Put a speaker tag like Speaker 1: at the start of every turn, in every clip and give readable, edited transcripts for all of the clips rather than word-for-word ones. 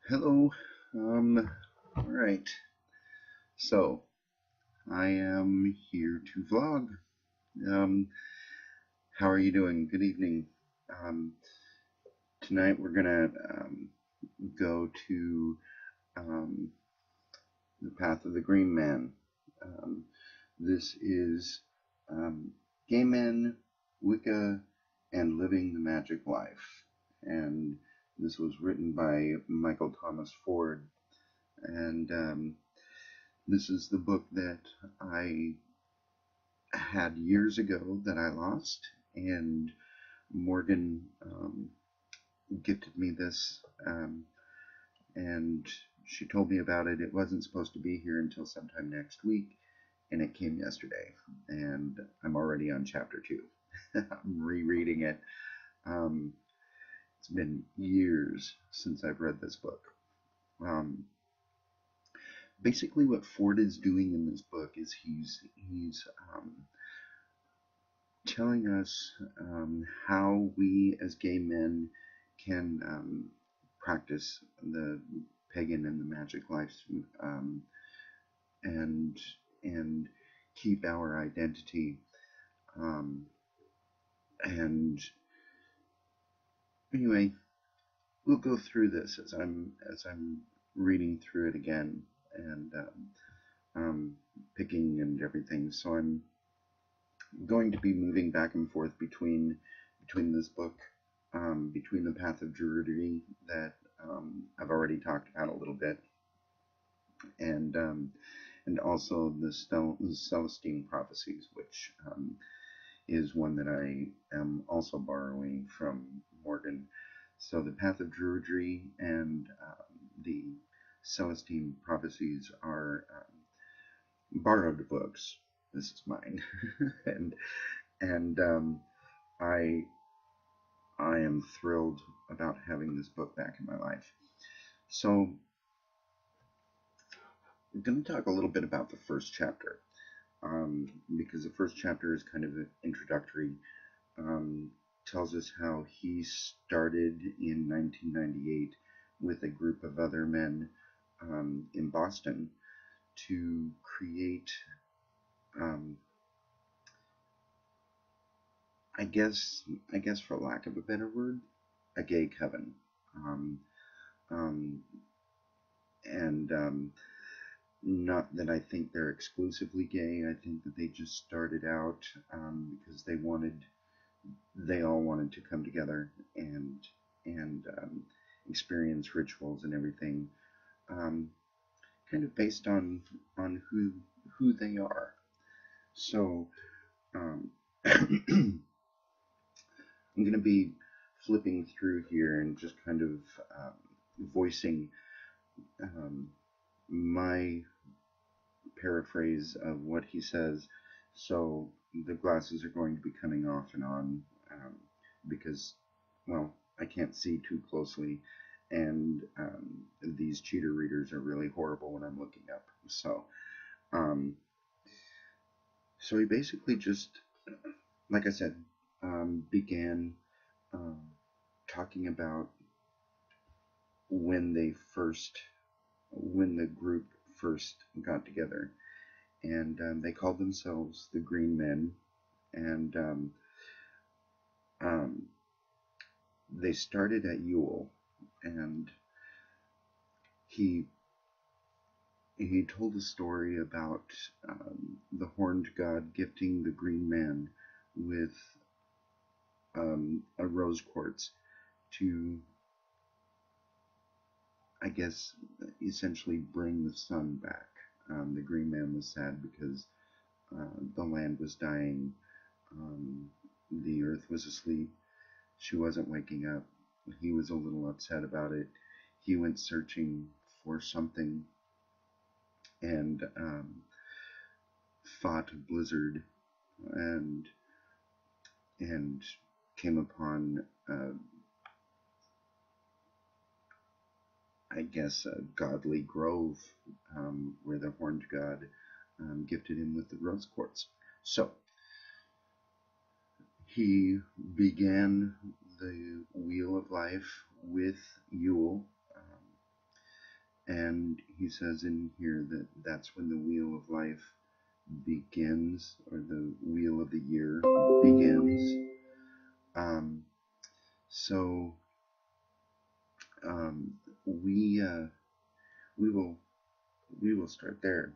Speaker 1: Hello. All right. So I am here to vlog. Um, how are you doing? Good evening. Um, Tonight we're gonna go to um, the Path of the Green Man. Um, this is um, Gay Men, Wicca, and Living the Magic Life. And this was written by Michael Thomas Ford. And this is the book that I had years ago that I lost, and Morgan gifted me this, and she told me about it. It wasn't supposed to be here until sometime next week, and it came yesterday, and I'm already on chapter 2. I'm rereading it. Um, it's been years since I've read this book. Um, Basically, what Ford is doing in this book is he's telling us how we as gay men can practice the pagan and the magic life, um, and and keep our identity. Um, and anyway, we'll go through this as I'm reading through it again, and picking and everything. So I'm going to be moving back and forth between this book, between the Path of Druidry that I've already talked about a little bit, and also the Celestine Prophecies, which is one that I am also borrowing from Morgan. So the Path of Druidry and the Celestine Prophecies are borrowed books. This is mine, and I I am thrilled about having this book back in my life. So I'm going to talk a little bit about the first chapter, because the first chapter is kind of introductory. Tells us how he started in 1998 with a group of other men in Boston to create, um, I guess for lack of a better word, a gay coven. Um, um, and Not that I think they're exclusively gay. I think that they just started out because they all wanted to come together and experience rituals and everything, um, kind of based on who they are. So um, I'm going to be flipping through here and just kind of voicing um, my paraphrase of what he says. So the glasses are going to be coming off and on, because, well, I can't see too closely, and these cheater readers are really horrible when I'm looking up. Um, so he basically just, like I said, began um, talking about when when the group first got together, and they called themselves the Green Men, and um, they started at Yule, and he he told a story about the horned god gifting the Green Man with a rose quartz to, I guess, essentially bring the sun back. The Green Man was sad because the land was dying, the earth was asleep, she wasn't waking up. He was a little upset about it. He went searching for something, and fought a blizzard, and and came upon, I guess, a godly grove, where the horned god gifted him with the rose quartz. So he began the wheel of life with Yule, And he says in here that that's when the wheel of life begins, or the wheel of the year begins. So we we will start there.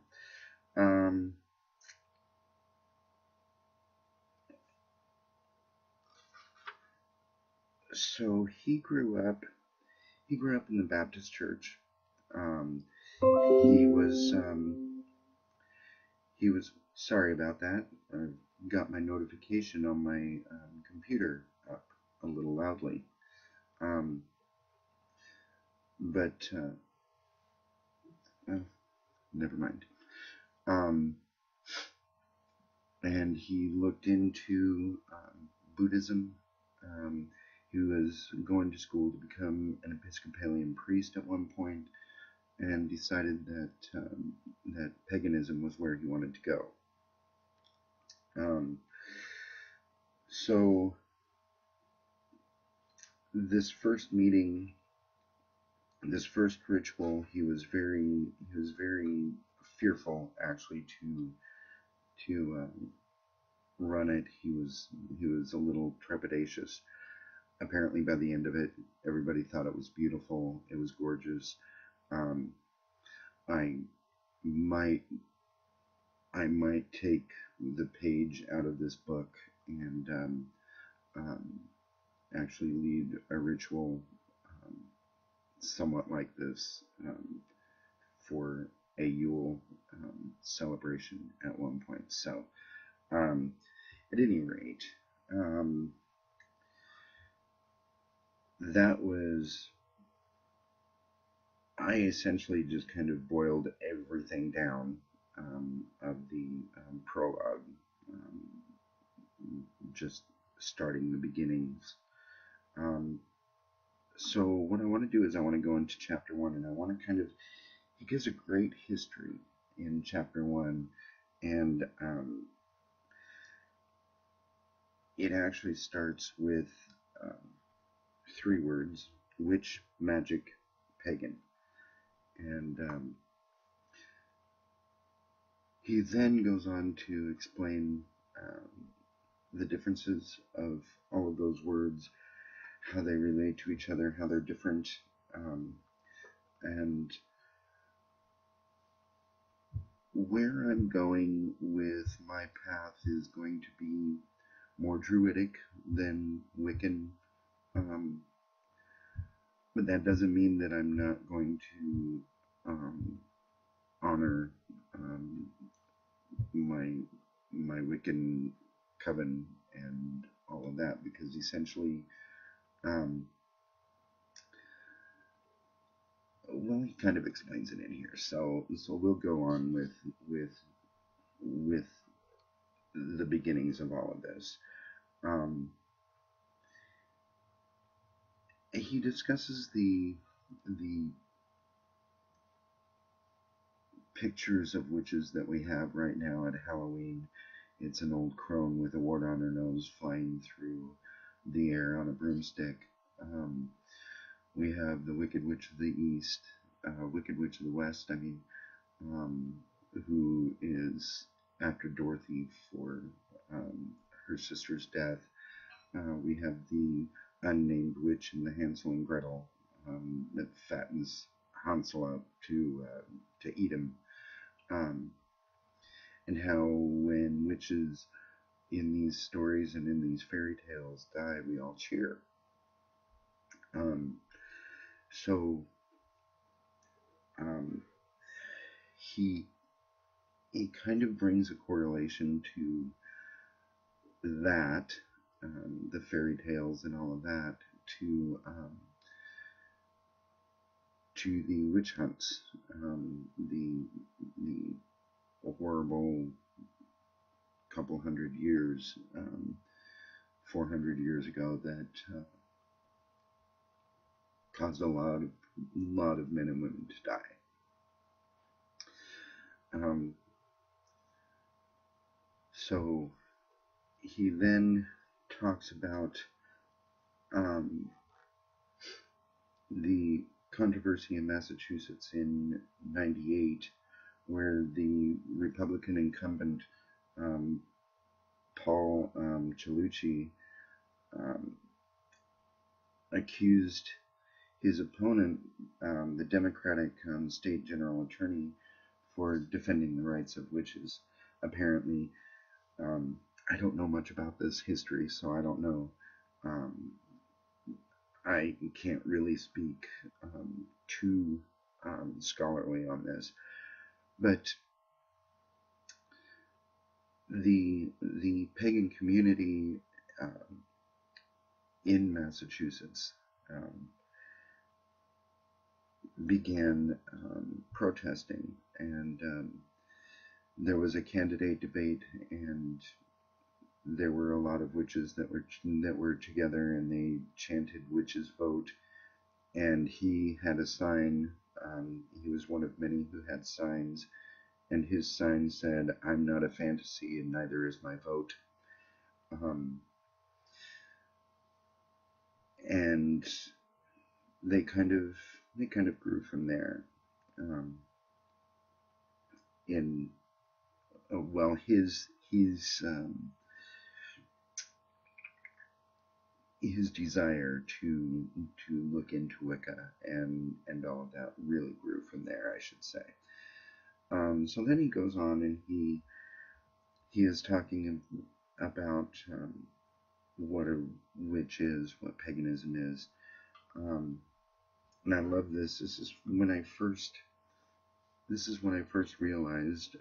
Speaker 1: So he grew up in the Baptist church. He was sorry about that. I got my notification on my computer up a little loudly. But never mind. And he looked into Buddhism. He was going to school to become an Episcopalian priest at one point, and decided that that paganism was where he wanted to go. So this first meeting, this first ritual, he was very fearful actually to run it. He was a little trepidatious. Apparently, by the end of it, everybody thought it was beautiful. It was gorgeous. I might take the page out of this book and actually lead a ritual somewhat like this for a Yule celebration at one point. So, at any rate, that was, I essentially just kind of boiled everything down of the prologue, just starting the beginnings. So what I want to do is I want to go into chapter 1, and I want to kind of, he gives a great history in chapter 1, and it actually starts with 3 words: witch, magic, pagan. And he then goes on to explain the differences of all of those words, how they relate to each other, how they're different, and where I'm going with my path is going to be more Druidic than Wiccan, but that doesn't mean that I'm not going to honor my Wiccan coven and all of that, because essentially, well, he kind of explains it in here. So we'll go on with the beginnings of all of this. He discusses the pictures of witches that we have right now at Halloween. It's an old crone with a wart on her nose flying through the air on a broomstick. We have the Wicked Witch of the East, Wicked Witch of the West, I mean, who is after Dorothy for her sister's death. We have the unnamed witch in the Hansel and Gretel that fattens Hansel up to eat him. And how when witches in these stories and in these fairy tales die, we all cheer. So he kind of brings a correlation to that, the fairy tales and all of that, to the witch hunts, the horrible couple hundred years, 400 years ago, that caused a lot of men and women to die. So he then talks about the controversy in Massachusetts in '98, where the Republican incumbent um, Paul Cellucci um, accused his opponent, the Democratic state general attorney, for defending the rights of witches. Apparently, I don't know much about this history, so I don't know. Um, I can't really speak too scholarly on this, but the pagan community in Massachusetts began protesting, and there was a candidate debate, and there were a lot of witches that were together, and they chanted "Witches vote." And he had a sign. He was one of many who had signs, and his sign said, "I'm not a fantasy, and neither is my vote." Um, and they kind of grew from there. Um, in well, his desire to look into Wicca and all of that really grew from there, I should say. So then he goes on, and he is talking about what a witch is, what paganism is, and I love this. This is when I first realized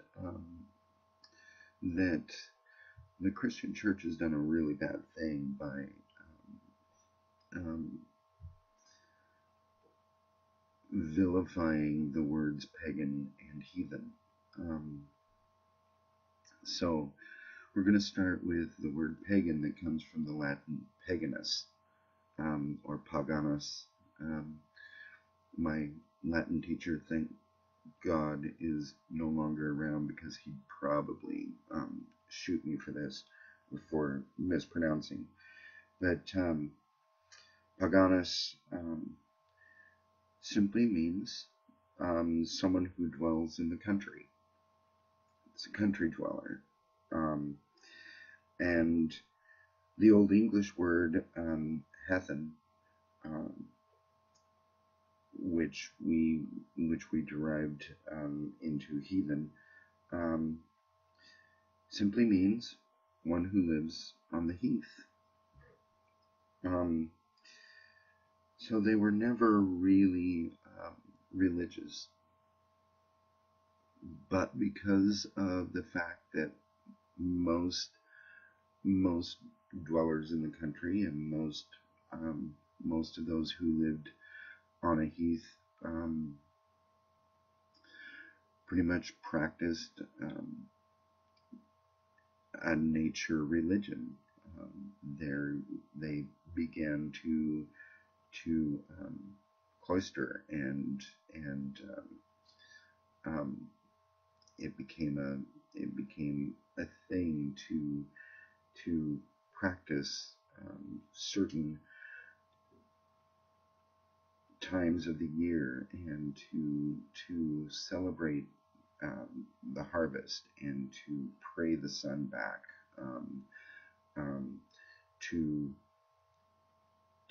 Speaker 1: that the Christian Church has done a really bad thing by um, vilifying the words pagan and heathen. So we're going to start with the word pagan that comes from the Latin paganus, or paganus. My Latin teacher, thank God, is no longer around, because he'd probably shoot me for this, for mispronouncing. But paganus simply means someone who dwells in the country. It's a country dweller. And the Old English word heathen, which we derived into heathen, simply means one who lives on the heath. So they were never really religious, but because of the fact that most dwellers in the country, and most of those who lived on a heath pretty much practiced a nature religion. They began to cloister, and it became a thing to practice certain times of the year, and to celebrate the harvest, and to pray the sun back,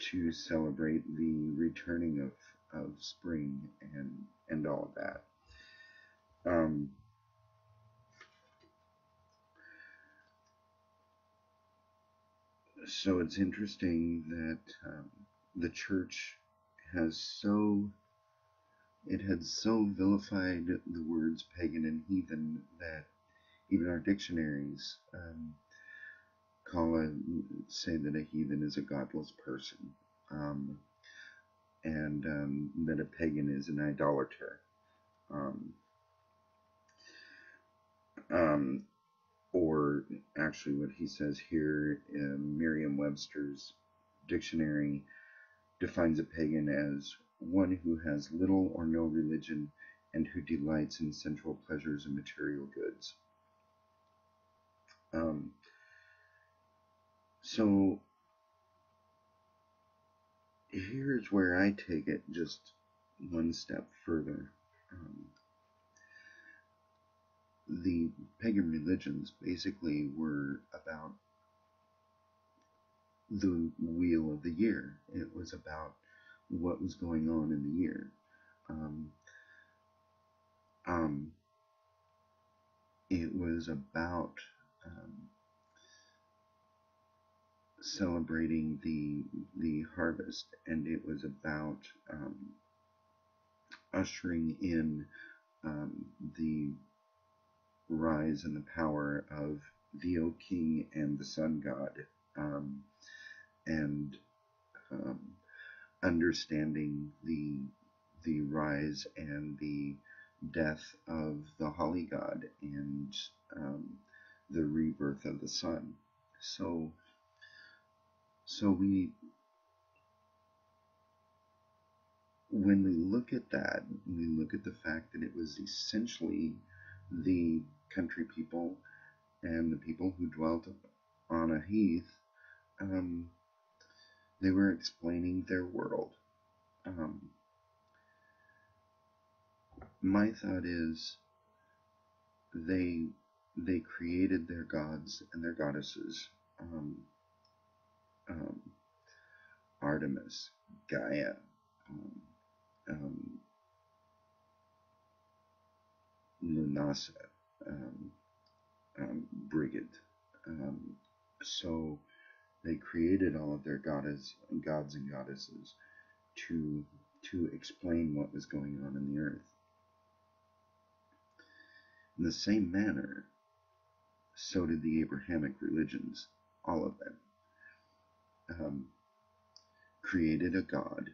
Speaker 1: to celebrate the returning of spring, and all of that. So it's interesting that the church had so vilified the words pagan and heathen that even our dictionaries say that a heathen is a godless person, and that a pagan is an idolater. Or actually, what he says here, Merriam-Webster's dictionary defines a pagan as one who has little or no religion, and who delights in sensual pleasures and material goods. So here's where I take it just one step further. The pagan religions basically were about the wheel of the year. It was about what was going on in the year. Um, um, it was about celebrating the harvest, and it was about ushering in the rise and the power of the O King and the Sun God, and um, understanding the rise and the death of the Holly God, and the rebirth of the sun. So we, when we look at that, we look at the fact that it was essentially the country people and the people who dwelt on a heath. They were explaining their world. My thought is they created their gods and their goddesses, um, um, Artemis, Gaia, um, um, Lunasa, Brigid. So they created all of their gods and goddesses to explain what was going on in the earth. In the same manner, so did the Abrahamic religions, all of them. Created a God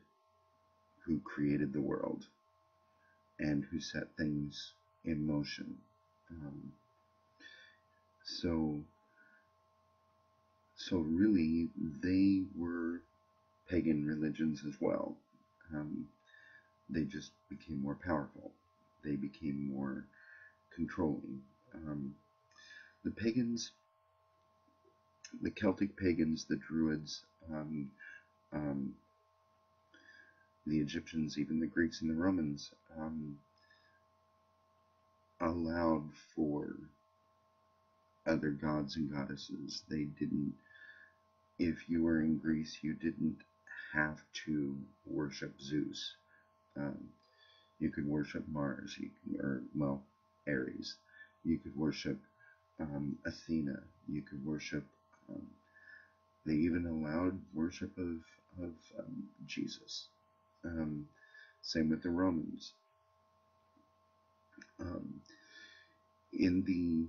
Speaker 1: who created the world and who set things in motion. So really, they were pagan religions as well. They just became more powerful. They became more controlling. The pagans, the Celtic pagans, the Druids, um, the Egyptians, even the Greeks and the Romans, allowed for other gods and goddesses. They didn't, if you were in Greece, you didn't have to worship Zeus. You could worship Mars, Ares. You could worship Athena. You could worship, they even allowed worship of Jesus. Same with the Romans. In the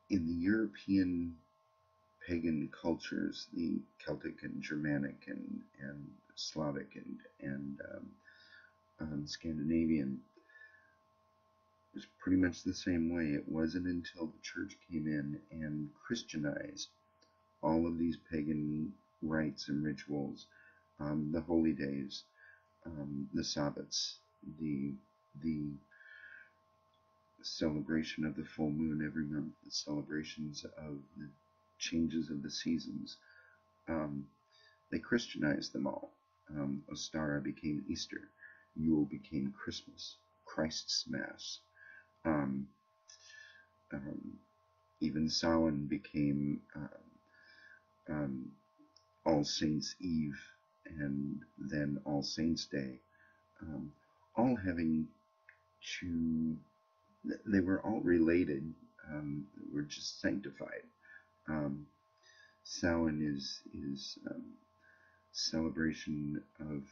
Speaker 1: European pagan cultures, the Celtic and Germanic and Slavic and Scandinavian, it was pretty much the same way. It wasn't until the church came in and Christianized all of these pagan rites and rituals, the holy days, the Sabbats, the celebration of the full moon every month, the celebrations of the changes of the seasons. They Christianized them all. Ostara became Easter. Yule became Christmas. Christ's Mass. Even Samhain became All Saints Eve, and then All Saints Day. All having to, they were all related, were just sanctified. Samhain is celebration of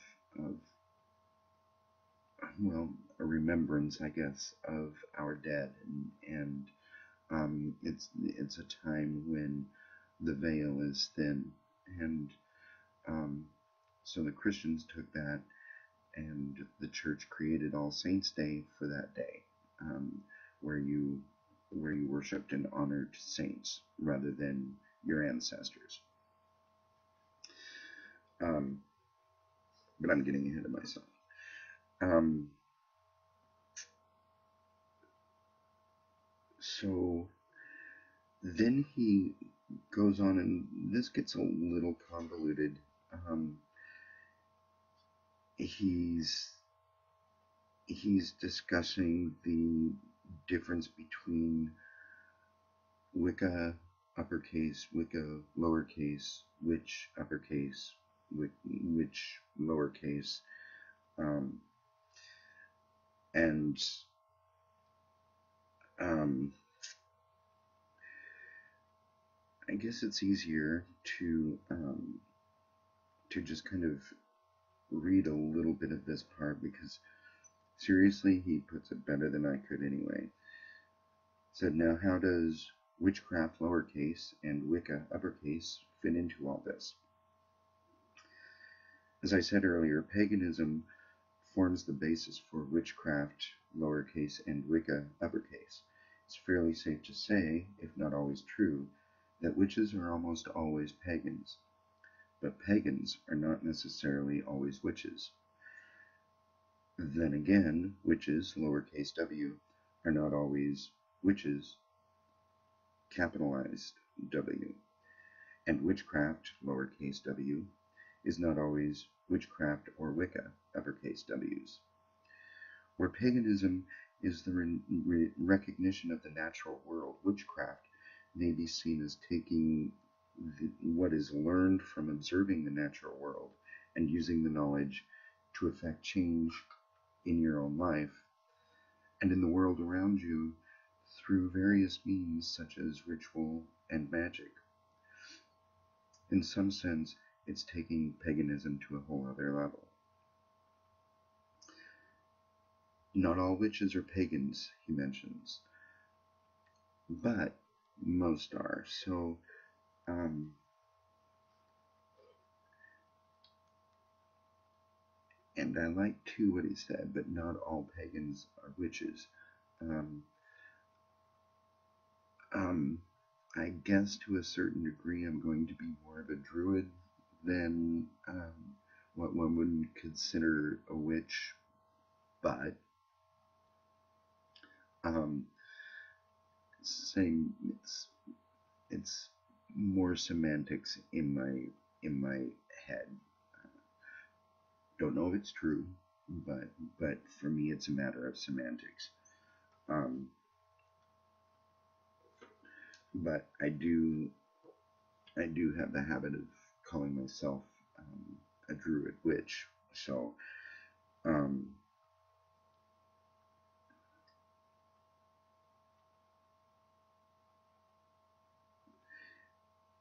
Speaker 1: well, a remembrance, I guess, of our dead, and it's a time when the veil is thin, and so the Christians took that, and the church created All Saints Day for that day, where you worshipped and honored saints rather than your ancestors. But I'm getting ahead of myself. So then he goes on, and this gets a little convoluted. He's he's discussing the difference between Wicca uppercase, Wicca lowercase, witch uppercase, witch lowercase, um, and um, I guess it's easier to just kind of read a little bit of this part, because seriously, he puts it better than I could anyway. Said, now how does witchcraft lowercase and Wicca uppercase fit into all this? As I said earlier, paganism forms the basis for witchcraft lowercase and Wicca uppercase. It's fairly safe to say, if not always true, that witches are almost always pagans, but pagans are not necessarily always witches. Then again, witches, lowercase w, are not always witches, capitalized W, and witchcraft, lowercase w, is not always witchcraft or Wicca, uppercase W's. Where paganism is the recognition of the natural world, witchcraft may be seen as taking what is learned from observing the natural world and using the knowledge to effect change in your own life and in the world around you through various means such as ritual and magic. In some sense, it's taking paganism to a whole other level. Not all witches are pagans, he mentions, but most are. So, and I like too what he said, but not all pagans are witches. I guess to a certain degree I'm going to be more of a druid than what one would consider a witch, but saying it's more semantics in my head. Don't know if it's true, but for me it's a matter of semantics. But I do have the habit of calling myself a druid witch. So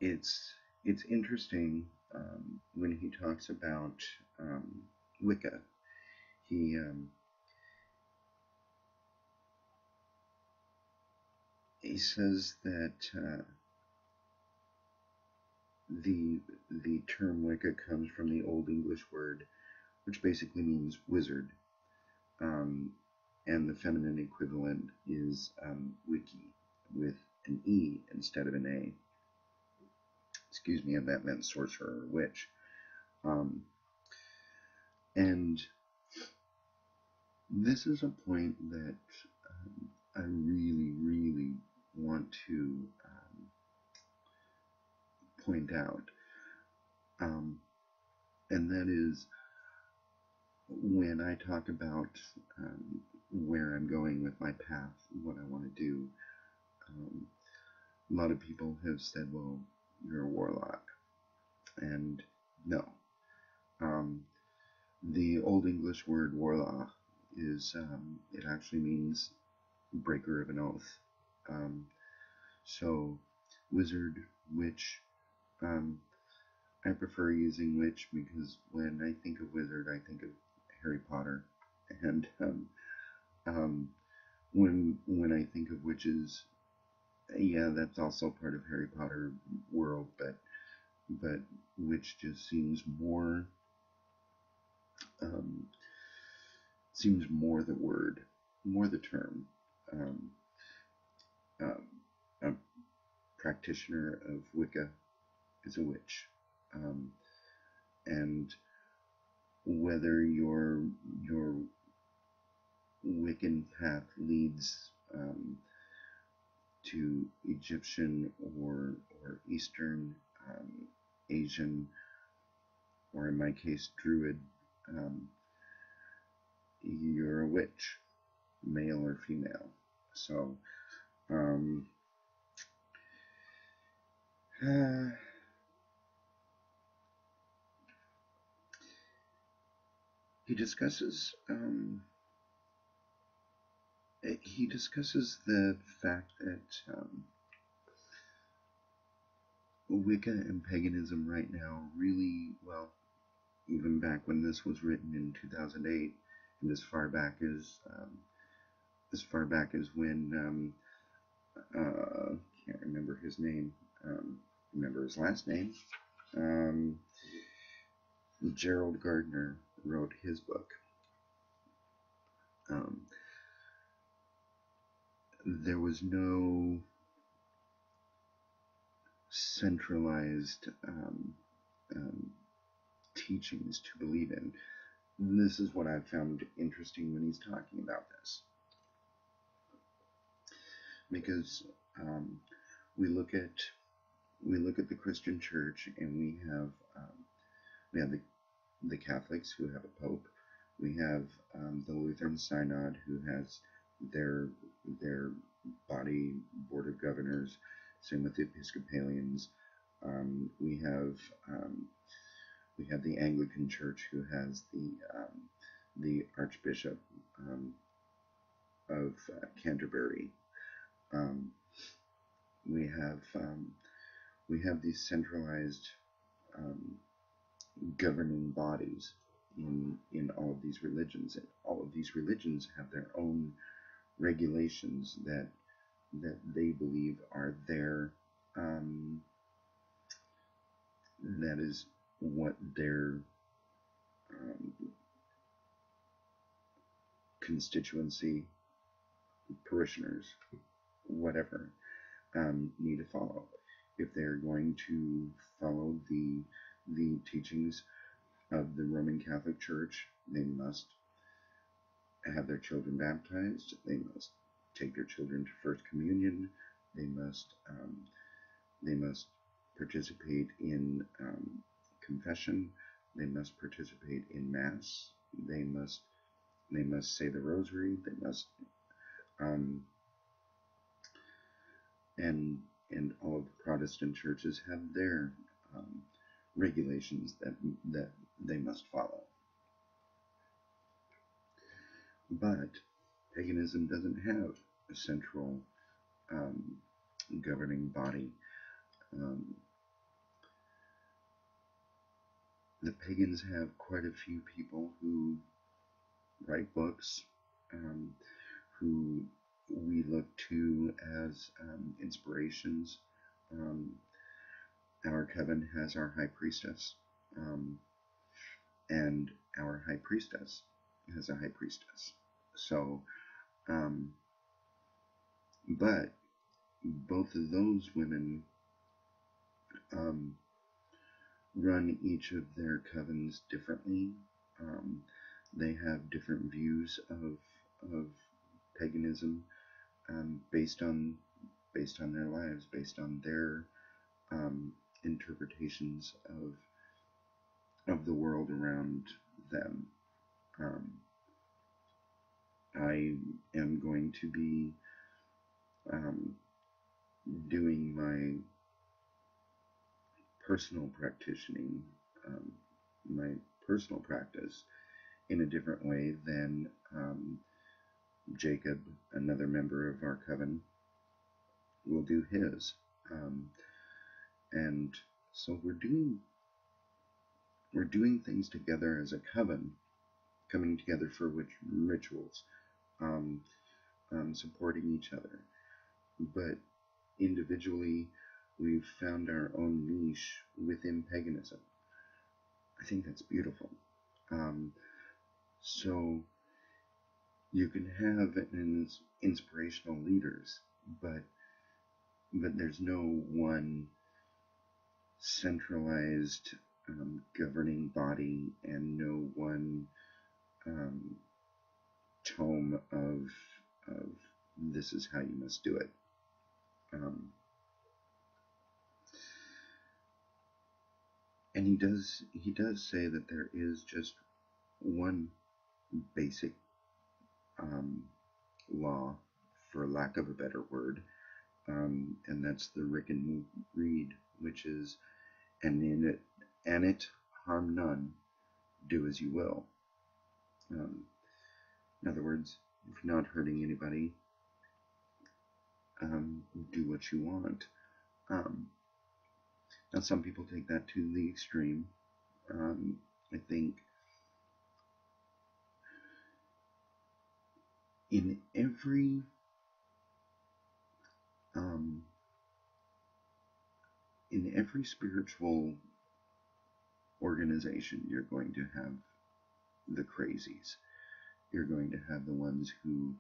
Speaker 1: it's interesting when he talks about Wicca. He says that the term Wicca comes from the Old English word, which basically means wizard, and the feminine equivalent is wiki, with an E instead of an A. Excuse me, and that meant sorcerer or witch. And this is a point that I really want to point out, and that is when I talk about where I'm going with my path, what I want to do. A lot of people have said, well, you're a warlock, and no. The Old English word warlock is, it actually means breaker of an oath. So wizard, witch, I prefer using witch because when I think of wizard, I think of Harry Potter, and when I think of witches, yeah, that's also part of Harry Potter world, but witch just seems more the word, more the term. A practitioner of Wicca is a witch, and whether your Wiccan path leads to Egyptian or Eastern, Asian, or in my case Druid, you're a witch, male or female. So um, he discusses the fact that Wicca and paganism right now really, well, even back when this was written in 2008, and as far back as when can't remember his name, remember his last name, um, Gerald Gardner wrote his book. There was no centralized teachings to believe in. And this is what I found interesting when he's talking about this, because we look at the Christian Church, and we have the Catholics who have a pope. We have the Lutheran Synod, who has their body board of governors. Same with the Episcopalians. We have the Anglican Church, who has the Archbishop of Canterbury. We have these centralized governing bodies in all of these religions, and all of these religions have their own regulations that they believe are their that is what their constituency, parishioners, whatever, need to follow. If they're going to follow the teachings of the Roman Catholic Church, they must have their children baptized. They must take their children to First Communion. They must participate in confession. They must participate in Mass. They must say the Rosary. They must and all of the Protestant churches have their regulations that they must follow. But paganism doesn't have a central governing body. The pagans have quite a few people who write books, who we look to as inspirations. Our coven has our high priestess, and our high priestess has a high priestess. So, but both of those women run each of their covens differently. They have different views of paganism, based on their lives, based on their interpretations of the world around them. I am going to be doing my personal practicing, my personal practice, in a different way than Jacob, another member of our coven, will do his. And so we're doing things together as a coven, coming together for rituals, supporting each other. But individually, we've found our own niche within paganism. I think that's beautiful. So you can have inspirational leaders, but there's no one centralized governing body, and no one tome of this is how you must do it. And he does say that there is just one basic law, for lack of a better word, and that's the Wiccan Rede, which is, and in it harm none, do as you will. In other words, if you're not hurting anybody, do what you want. Now, some people take that to the extreme. I think in every spiritual organization, you're going to have the crazies. You're going to have the ones who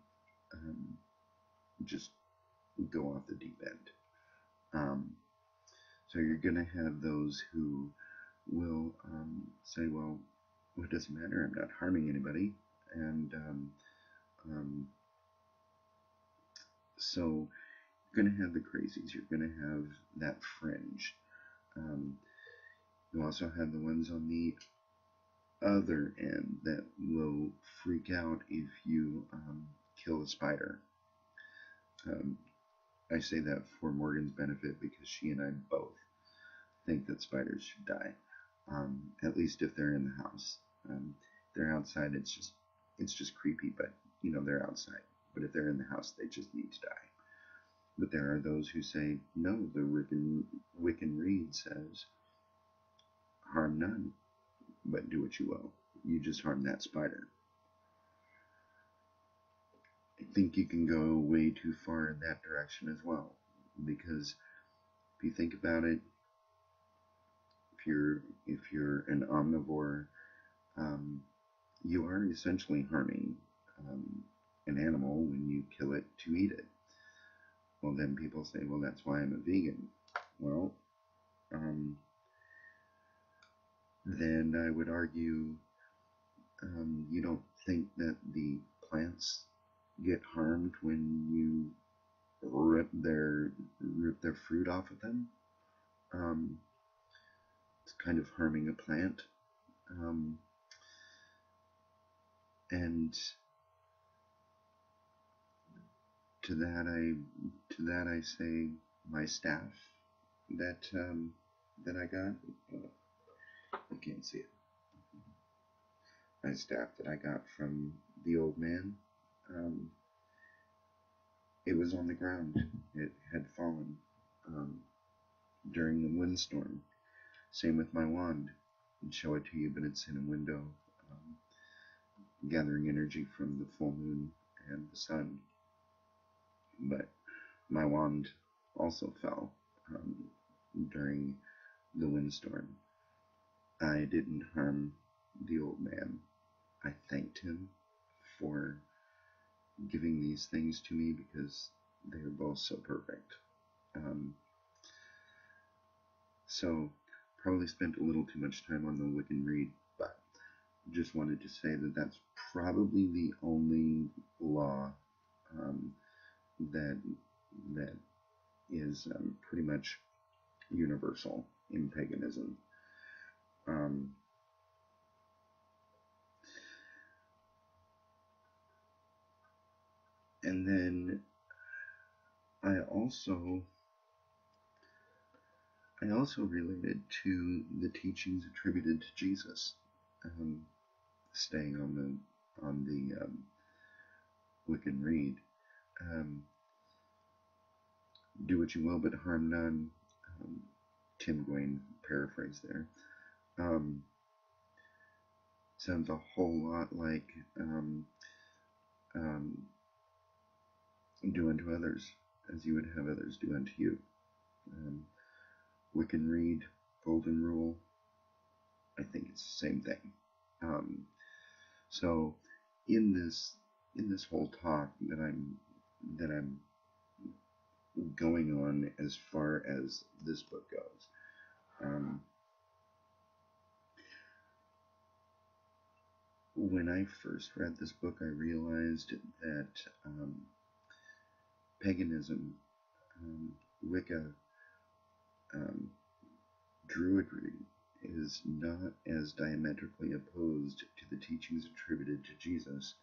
Speaker 1: just go off the deep end. So you're going to have those who will say, well, it doesn't matter, I'm not harming anybody. And so you're going to have the crazies. You're going to have that fringe. You also have the ones on the other end that will freak out if you kill a spider. I say that for Morgan's benefit because she and I both think that spiders should die, at least if they're in the house. If they're outside, it's just creepy, but they're outside. But if they're in the house, they just need to die. But there are those who say, no, the Wiccan Rede says, harm none, but do what you will. You just harm that spider. I think you can go way too far in that direction as well, because if you think about it, if you're an omnivore, you are essentially harming an animal when you kill it to eat it. Well, then people say, well, that's why I'm a vegan. Well, then I would argue you don't think that the plants get harmed when you rip their fruit off of them. It's kind of harming a plant, and to that I say my staff that I got. I can't see it. My staff that I got from the old man. It was on the ground. It had fallen during the windstorm. Same with my wand. I'd show it to you, but it's in a window, gathering energy from the full moon and the sun. But my wand also fell during the windstorm. I didn't harm the old man. I thanked him for giving these things to me because they are both so perfect. So probably spent a little too much time on the Wiccan Rede, but just wanted to say that that's probably the only law that is pretty much universal in paganism. And then I also related to the teachings attributed to Jesus, staying on the Wiccan Rede. Do what you will, but harm none. Tim Gwaine paraphrase there. Sounds a whole lot like do unto others as you would have others do unto you. Wiccan Rede, Golden Rule, I think it's the same thing. So in this whole talk that I'm going on as far as this book goes, when I first read this book, I realized that paganism, Wicca, Druidry is not as diametrically opposed to the teachings attributed to Jesus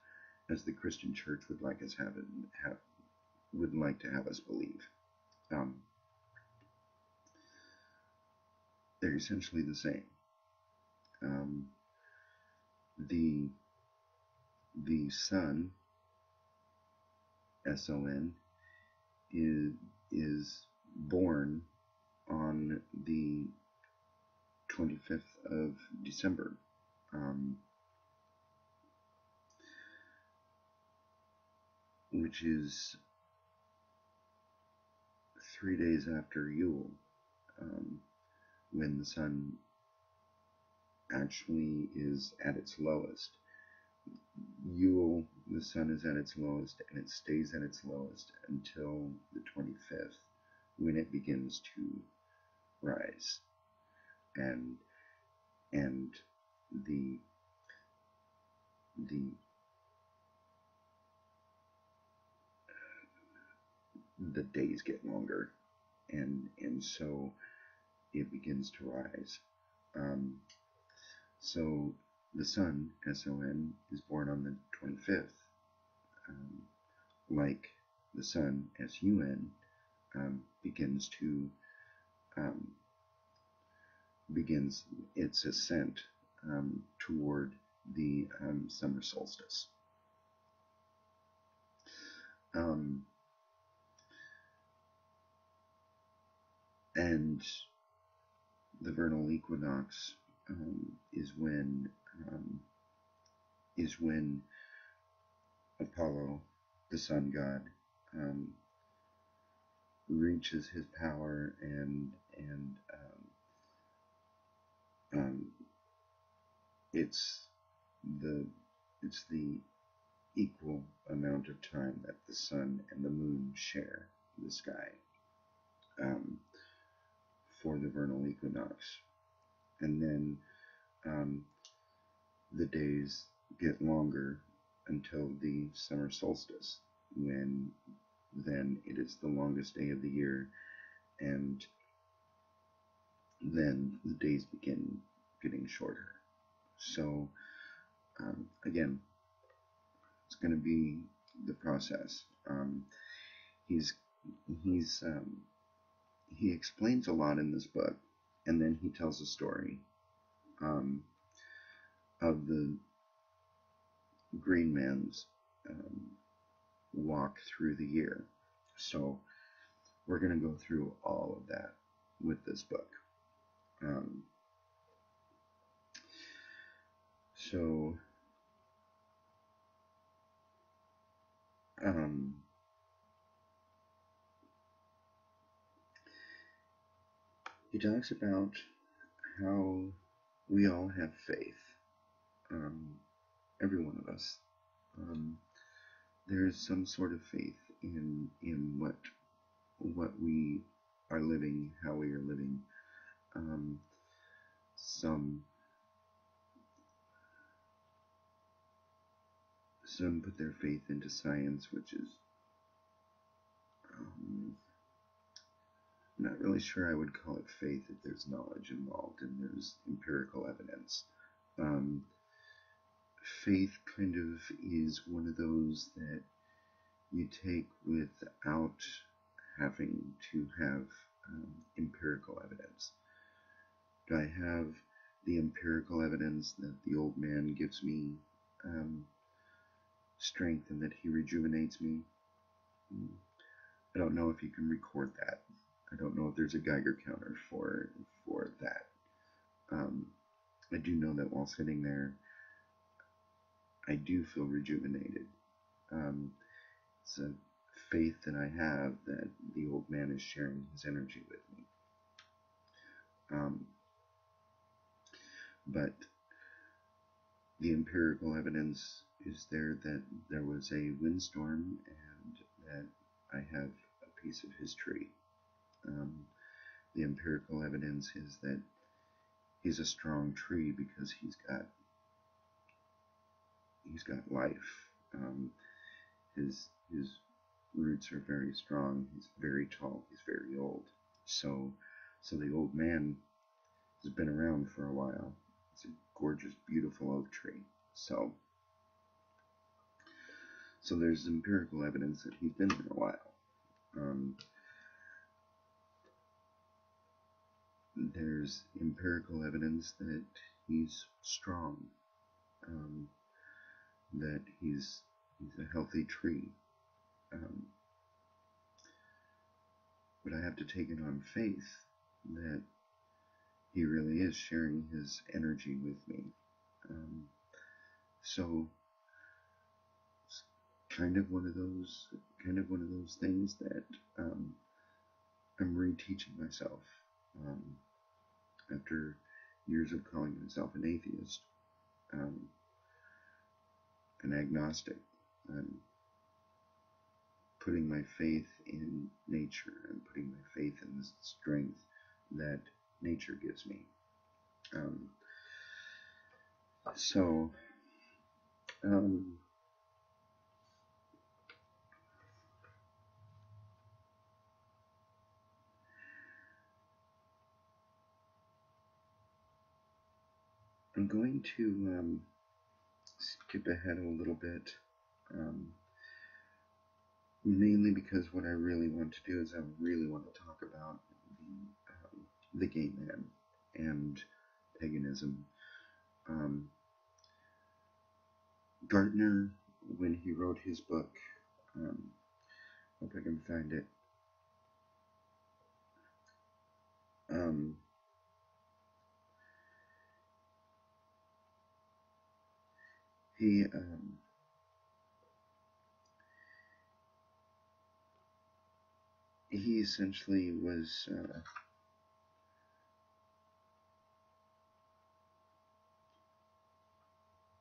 Speaker 1: as the Christian Church would like us would like to have us believe. They're essentially the same. The Son, S-O-N, is born on the 25th of December, which is 3 days after Yule, when the sun actually is at its lowest. Yule, the sun is at its lowest, and it stays at its lowest until the 25th, when it begins to rise, and the days get longer, and so it begins to rise. So the sun, S-O-N, is born on the 25th, like the sun, S-U-N, begins its ascent toward the summer solstice. And the vernal equinox is when Apollo, the sun god, reaches his power, and it's the equal amount of time that the sun and the moon share the sky for the vernal equinox. And then the days get longer until the summer solstice, when then it is the longest day of the year, and then the days begin getting shorter. So again, it's going to be the process. He explains a lot in this book, and then he tells a story of the green man's walk through the year. So we're going to go through all of that with this book. He talks about how we all have faith, every one of us. There is some sort of faith in what we are living, how we are living. Some put their faith into science, which is I'm not really sure I would call it faith if there's knowledge involved and there's empirical evidence. Faith kind of is one of those that you take without having to have empirical evidence. Do I have the empirical evidence that the old man gives me strength and that he rejuvenates me? I don't know if you can record that. I don't know if there's a Geiger counter for that. I do know that while sitting there, I do feel rejuvenated. It's a faith that I have that the old man is sharing his energy with me. But the empirical evidence is there that there was a windstorm and that I have a piece of his tree. The empirical evidence is that he's a strong tree because he's got life. His roots are very strong. He's very tall. He's very old. So the old man has been around for a while. It's a gorgeous, beautiful oak tree. So So there's empirical evidence that he's been there a while. There's empirical evidence that he's strong, that he's a healthy tree. But I have to take it on faith that he really is sharing his energy with me. So it's kind of one of those things that I'm reteaching myself after years of calling myself an atheist, an agnostic. I'm putting my faith in nature and putting my faith in the strength that nature gives me. So I'm going to skip ahead a little bit, mainly because what I really want to do is I really want to talk about the gay man and paganism. Gardner, when he wrote his book, hope I can find it. He essentially was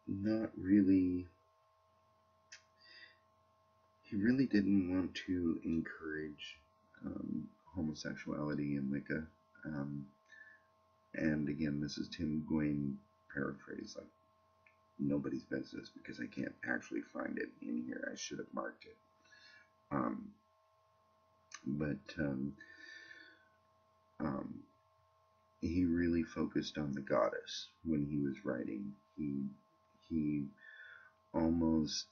Speaker 1: not really. He really didn't want to encourage homosexuality in Wicca. And again, this is Tim Gwynn paraphrase, like nobody's business, because I can't actually find it in here. I should have marked it. But he really focused on the goddess when he was writing. He almost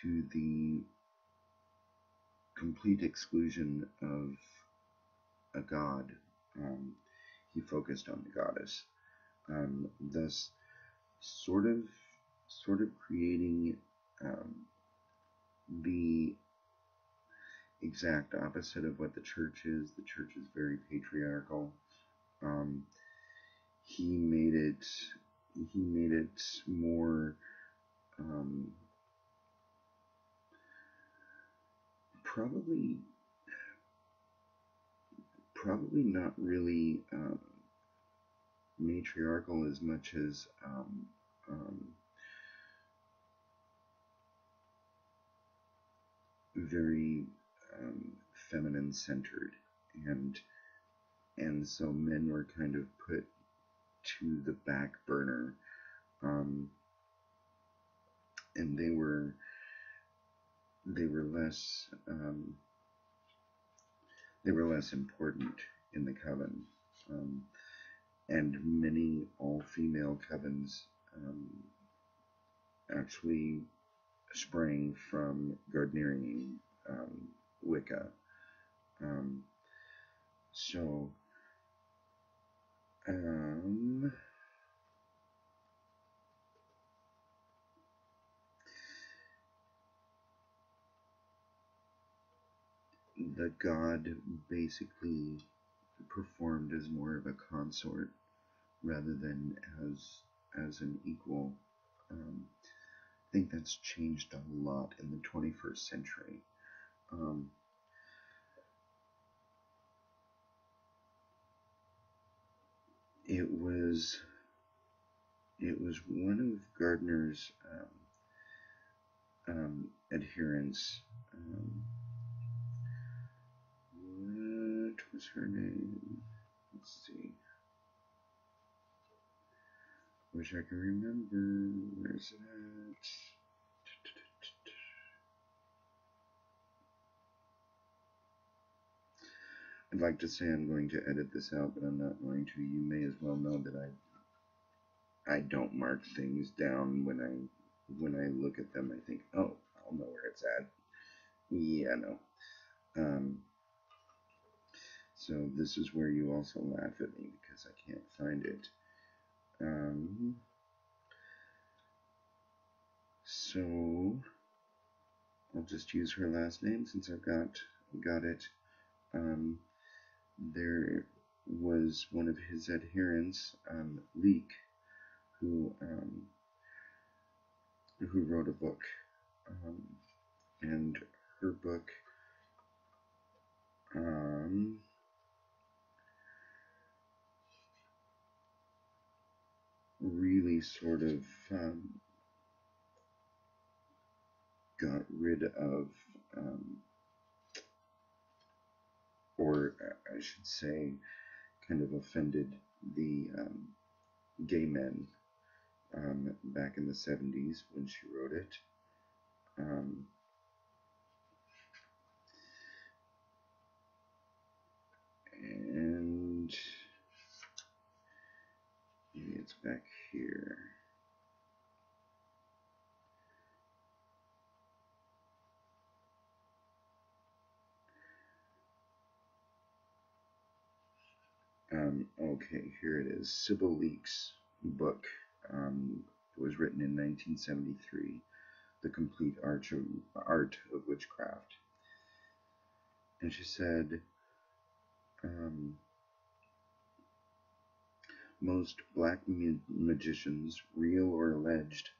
Speaker 1: to the complete exclusion of a god. He focused on the goddess, thus sort of creating the exact opposite of what the church is. The church is very patriarchal. He made it more probably not really matriarchal as much as very feminine centered, and so men were kind of put to the back burner, and they were less important in the coven, and many all-female covens actually sprang from Gardnerian Wicca. So the god basically performed as more of a consort rather than as an equal. I think that's changed a lot in the 21st century. It was one of Gardner's adherents. What was her name? Let's see. Wish I could remember. Where's it at? I'd like to say I'm going to edit this out, but I'm not going to. You may as well know that I don't mark things down when when I look at them, I think, oh, I'll know where it's at. Yeah, no. So this is where you also laugh at me because I can't find it. So I'll just use her last name since I've got it. There was one of his adherents, Leek, who wrote a book, and her book really sort of got rid of, or I should say, kind of offended the gay men back in the 70s when she wrote it. And maybe it's back here. Okay, here it is. Sybil Leek's book. It was written in 1973, The Complete Art of Witchcraft. And she said, most black magicians, real or alleged,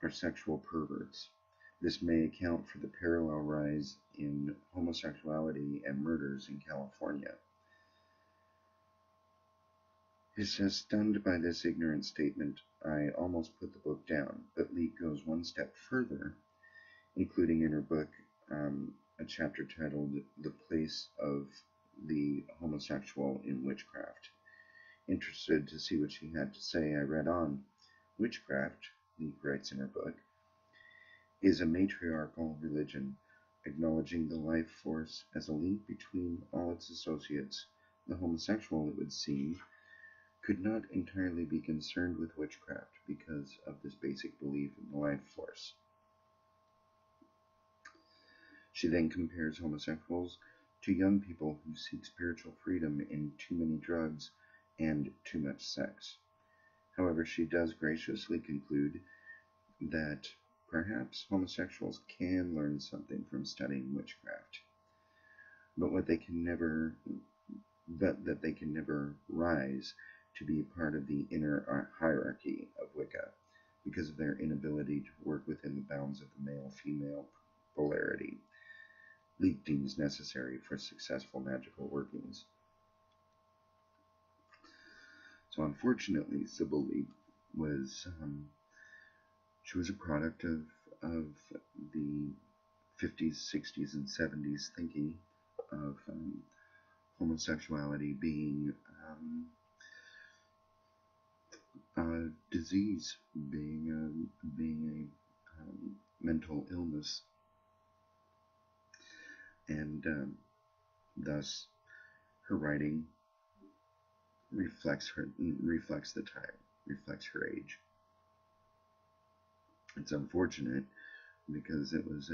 Speaker 1: are sexual perverts. This may account for the parallel rise in homosexuality and murders in California. It says, stunned by this ignorant statement, I almost put the book down, but Leek goes one step further, including in her book a chapter titled The Place of the Homosexual in Witchcraft. Interested to see what she had to say, I read on. Witchcraft, Leek writes in her book, is a matriarchal religion, acknowledging the life force as a link between all its associates. The homosexual, it would seem, could not entirely be concerned with witchcraft because of this basic belief in the life force. She then compares homosexuals to young people who seek spiritual freedom in too many drugs and too much sex. However, she does graciously conclude that perhaps homosexuals can learn something from studying witchcraft, but that they can never rise to be part of the inner hierarchy of Wicca because of their inability to work within the bounds of the male-female polarity Leek deems necessary for successful magical workings. So unfortunately, Sybil Leek was she was a product of the 50s, 60s, and 70s thinking of homosexuality being a disease, being a mental illness, and thus her writing reflects the time, reflects her age. It's unfortunate because it was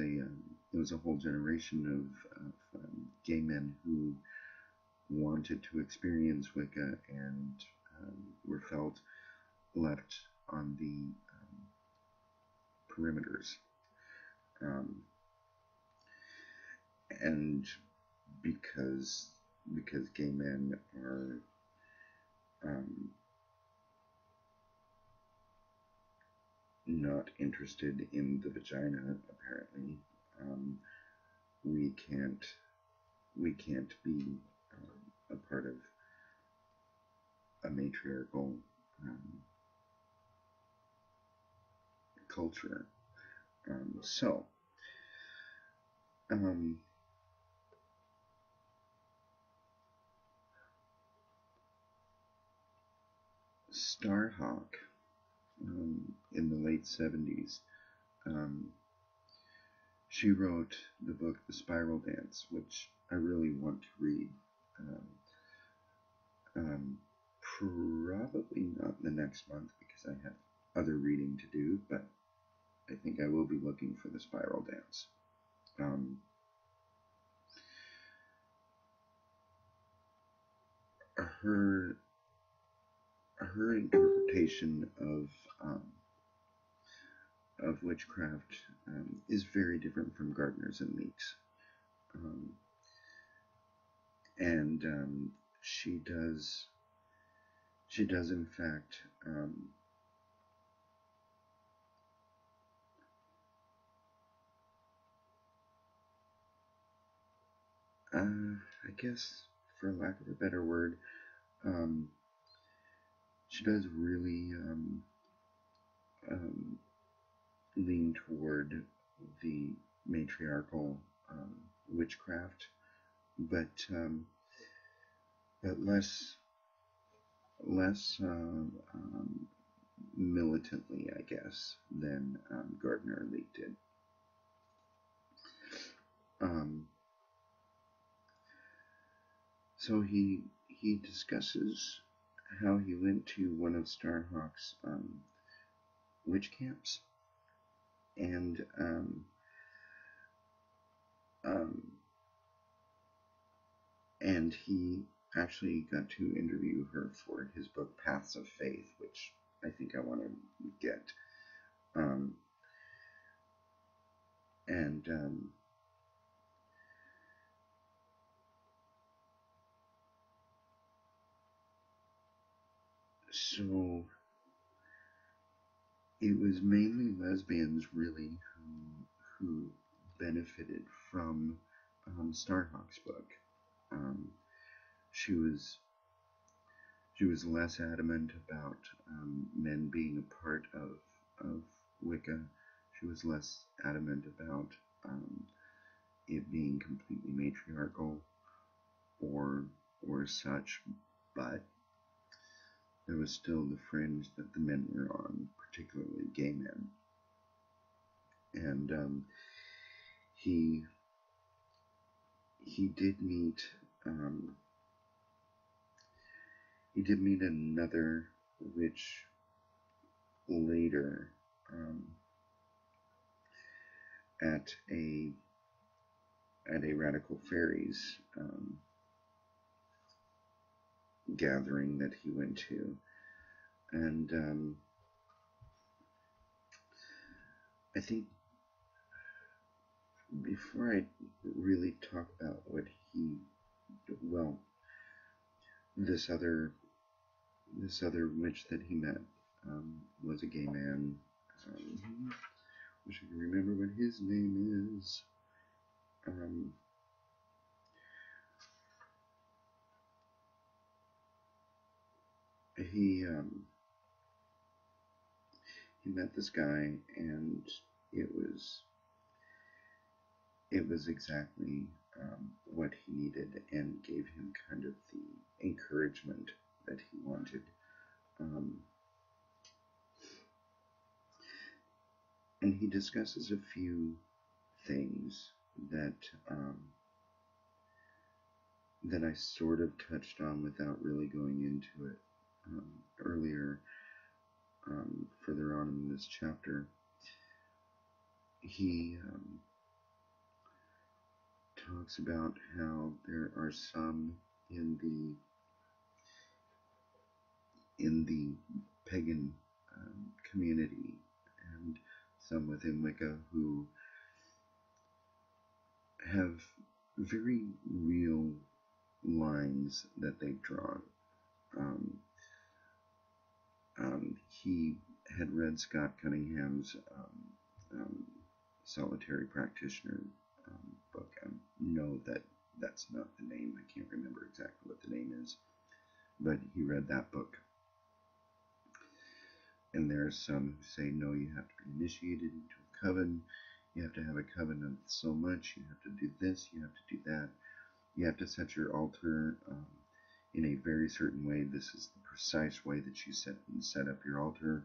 Speaker 1: a whole generation of gay men who wanted to experience Wicca and were felt left on the perimeters. And because gay men are not interested in the vagina, apparently, we can't be a part of a matriarchal culture. So Starhawk, in the late 70s, she wrote the book The Spiral Dance, which I really want to read. Probably not in the next month because I have other reading to do, but I think I will be looking for the spiral dance. Her interpretation of witchcraft is very different from Gardner's and Meek's, and she does in fact I guess, for lack of a better word, she does really lean toward the matriarchal witchcraft, but less militantly, I guess, than Gardner and Leek did. So he discusses how he went to one of Starhawk's witch camps, and he actually got to interview her for his book Paths of Faith, which I think I want to get. So it was mainly lesbians, really, who benefited from Starhawk's book. She was less adamant about men being a part of Wicca. She was less adamant about it being completely matriarchal or such, but there was still the fringe that the men were on, particularly gay men. And he did meet another witch later at a Radical Fairies gathering that he went to, and I think before I really talk about what this other witch that he met was a gay man. Wish I could remember what his name is. He met this guy, and it was exactly what he needed, and gave him kind of the encouragement that he wanted. And he discusses a few things that I sort of touched on without really going into it earlier, further on in this chapter. He talks about how there are some in the pagan community, and some within Wicca, who have very real lines that they've drawn. He had read Scott Cunningham's Solitary Practitioner book. I know that that's not the name. I can't remember exactly what the name is, but he read that book. And there are some who say, no, you have to be initiated into a coven. You have to have a coven of so much. You have to do this. You have to do that. You have to set your altar in a very certain way. This is the precise way that you set up your altar.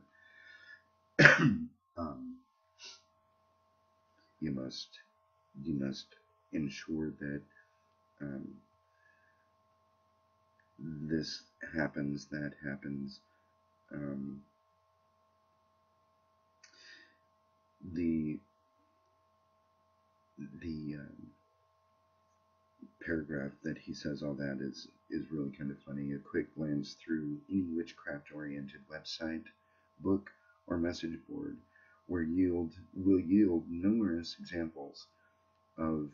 Speaker 1: You must ensure that this happens, that happens. the paragraph that he says all that is really kind of funny. A quick glance through any witchcraft-oriented website, book, or message board will yield numerous examples of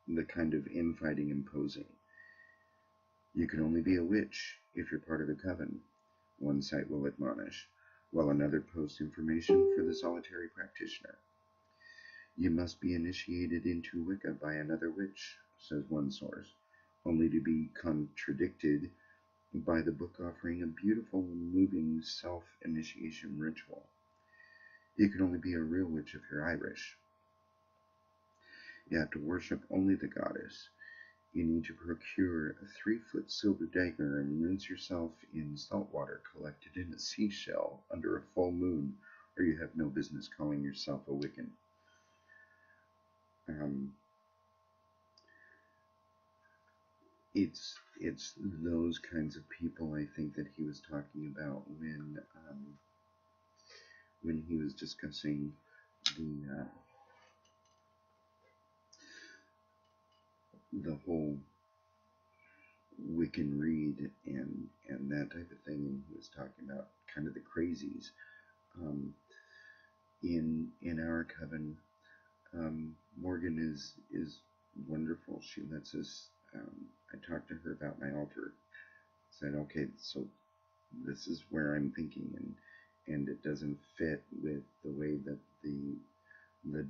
Speaker 1: the kind of infighting and posing. You can only be a witch if you're part of a coven, one site will admonish, while another posts information for the solitary practitioner. You must be initiated into Wicca by another witch, says one source, only to be contradicted by the book offering a beautiful and moving self-initiation ritual. You can only be a real witch if you're Irish. You have to worship only the goddess. You need to procure a 3-foot silver dagger and rinse yourself in salt water collected in a seashell under a full moon, or you have no business calling yourself a Wiccan. It's those kinds of people, I think, that he was talking about when he was discussing the whole Wiccan read and that type of thing, and he was talking about kind of the crazies. In our coven, Morgan is wonderful. She lets us. I talked to her about my altar. Said, okay, so this is where I'm thinking, and it doesn't fit with the way that the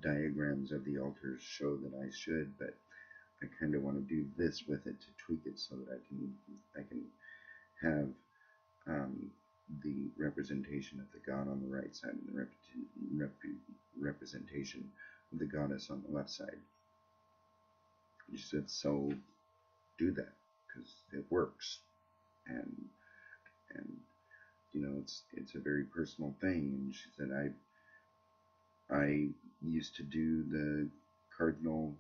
Speaker 1: diagrams of the altars show that I should, but I kind of want to do this with it to tweak it so that I can have the representation of the god on the right side and the representation of the goddess on the left side. She said, so do that because it works, and you know it's a very personal thing. And she said, I used to do the cardinal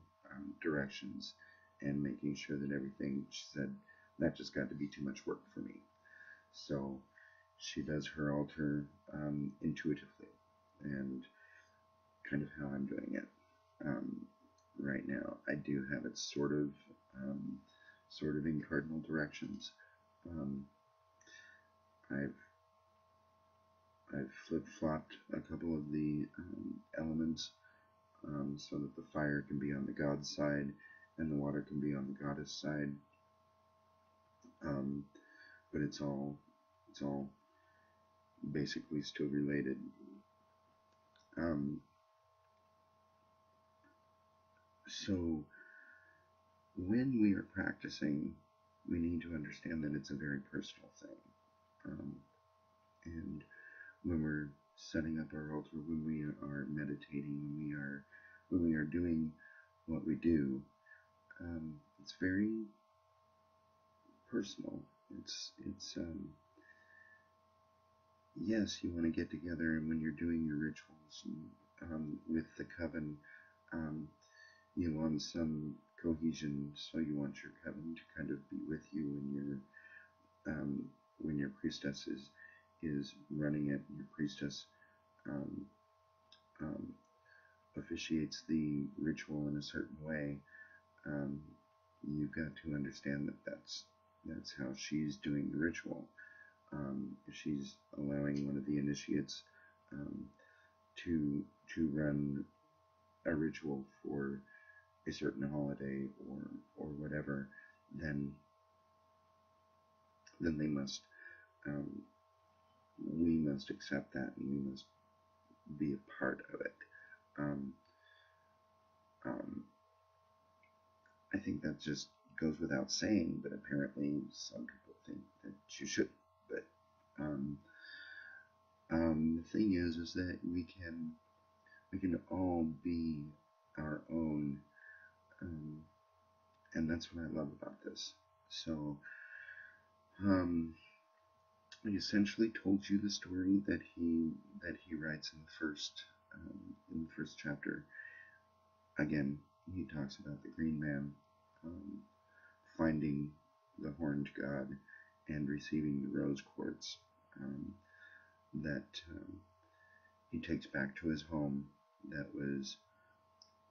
Speaker 1: directions and making sure that everything, she said, that just got to be too much work for me. So she does her altar intuitively, and kind of how I'm doing it right now. I do have it sort of in cardinal directions. I've flip-flopped a couple of the elements so that the fire can be on the god side and the water can be on the goddess side. But it's all basically still related. So when we are practicing, we need to understand that it's a very personal thing. And when we're setting up our altar, when we are meditating, when we are doing what we do, it's very personal. It's yes, you want to get together, and when you're doing your rituals with the coven, you want some cohesion, so you want your coven to kind of be with you when your priestess is running it. Your priestess officiates the ritual in a certain way. You've got to understand that that's how she's doing the ritual. If she's allowing one of the initiates to run a ritual for a certain holiday or whatever, then they must we must accept that, and we must be a part of it. I think that just goes without saying, but apparently some people think that you should. But the thing is that we can all be our own, and that's what I love about this. So I essentially told you the story that he writes in the first chapter. Again, he talks about the green man finding the horned god and receiving the rose quartz that he takes back to his home that was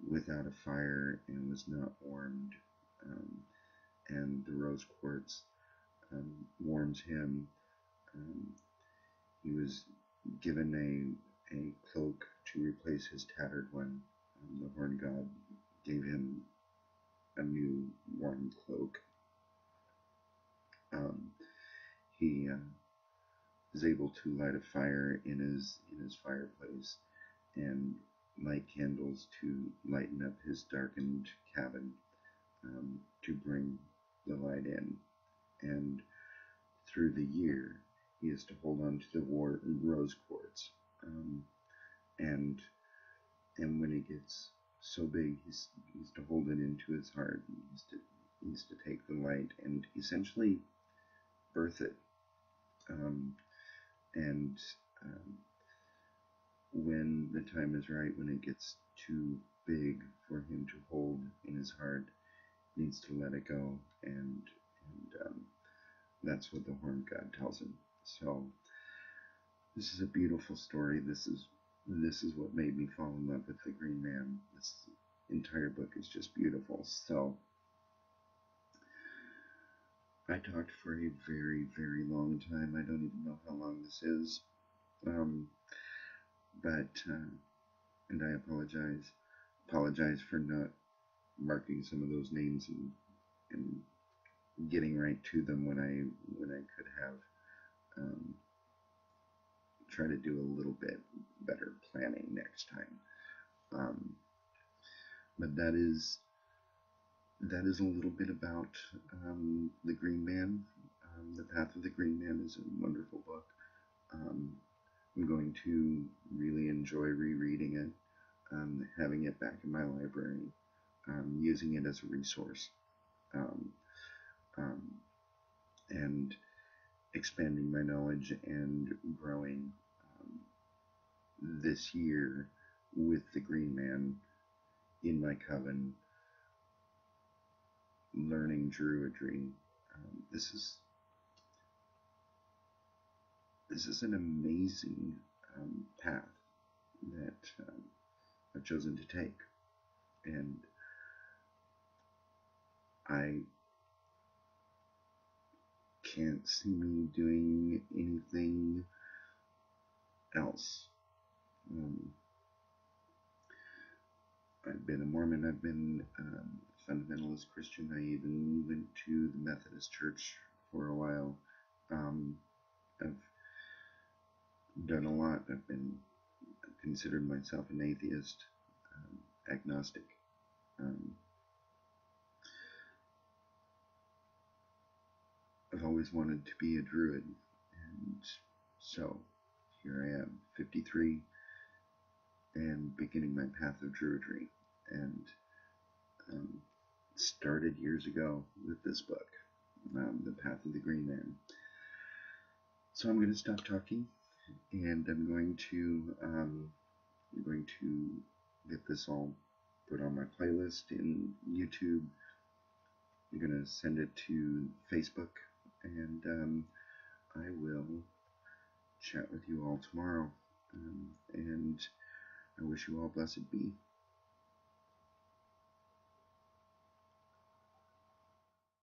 Speaker 1: without a fire and was not warmed, and the rose quartz warms him. He was given a cloak to replace his tattered one. The horn god gave him a new warm cloak. He is able to light a fire in his fireplace and light candles to lighten up his darkened cabin, to bring the light in. And through the year, he is to hold on to the rose quartz, and when it gets so big, he's to hold it into his heart. He's to take the light and essentially birth it. And when the time is right, when it gets too big for him to hold in his heart, he needs to let it go, and that's what the horn god tells him. So this is a beautiful story. This is what made me fall in love with the Green Man. This entire book is just beautiful. So I talked for a very, very long time. I don't even know how long this is. And I apologize for not marking some of those names and getting right to them when I could have. Try to do a little bit better planning next time. But that is a little bit about the Green Man. The Path of the Green Man is a wonderful book. I'm going to really enjoy rereading it, having it back in my library, using it as a resource, and expanding my knowledge and growing this year with the Green Man in my coven, learning Druidry. This is an amazing path that I've chosen to take, and I can't see me doing anything else. I've been a Mormon, I've been a fundamentalist Christian, I even went to the Methodist Church for a while. I've done a lot. I've considered myself an atheist, agnostic. I've always wanted to be a druid, and so here I am, 53, and beginning my path of druidry, and started years ago with this book, The Path of the Green Man. So I'm going to stop talking, and I'm going to get this all put on my playlist in YouTube. I'm going to send it to Facebook, and I will chat with you all tomorrow. And I wish you all blessed be.